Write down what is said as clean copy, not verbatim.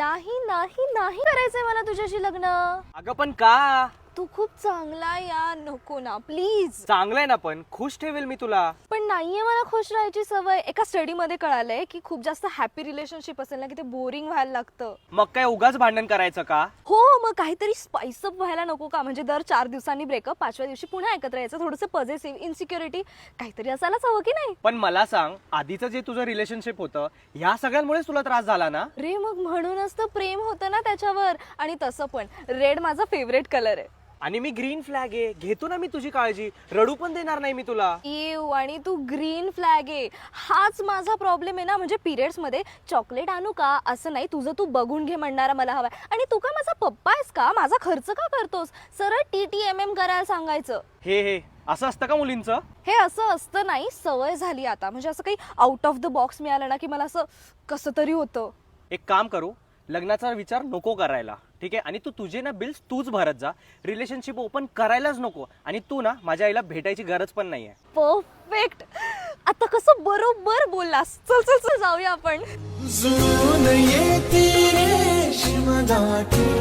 नाही नाही नाही करायचंय मला तुझ्याशी लग्न. अगं पण का? तू खूप चांगला या, नको ना प्लीज. चांगलंय ना, पण खुश ठेवेल मी तुला. पण नाहीये मला खुश राहायची सवय. एका स्टडी मध्ये कळालंय की खूप जास्त हॅपी रिलेशनशिप असेल ना की ते बोरिंग व्हायला लागतं. मग काय उगाच भांडण करायचं का? हो, मग काहीतरी स्पाइसअप व्हायला नको का? म्हणजे दर 4 दिवसांनी ब्रेकअप, 5व्या दिवशी पुन्हा एकत्र यायचं, थोडंसं पॉझिटिव्ह इन्सिक्युरिटी काहीतरी असायलाच हवं की नाही? पण मला सांग, आधीचं जे तुझं रिलेशनशिप होतं ह्या सगळ्यांमुळे तुला त्रास झाला ना? रे मग म्हणूनच तर प्रेम होतं ना त्याच्यावर. आणि तसं पण रेड माझा फेवरेट कलर आहे. आणि मी ग्रीन फ्लॅग आहे, घेतो ना मी तुझी काळजी, रडू पण देणार नाही मी तुला. इव, आणि तू ग्रीन फ्लॅग आहे. हाच माझा प्रॉब्लेम आहे ना. म्हणजे पिरियड्स मध्ये चॉकलेट आणू का असं नाही, तुझं तू बघून घे म्हणणारा मला हवाय. आणि तू काय माझा पप्पा आहेस का? माझा खर्च का करतोस? सरळ TTMM करायला सांगायचं. हे असं असतं का मुलींचं? हे असं असतं नाही, सवय झाली आता. म्हणजे असं काही आउट ऑफ द बॉक्स मिळालं ना की मला असं कसं तरी होतं. एक काम करू, लग्नाचा विचार नको करायला, ठीक आहे? आणि तू तुझे ना बिल्स तूच भरत जा, रिलेशनशिप ओपन करायलाच नको. आणि तू ना माझ्या आईला भेटायची गरज पण नाहीये. परफेक्ट. आता कसं बरोबर बोललास. चल चल चल जाऊया आपण. जुळून येती रेशीम गाठी.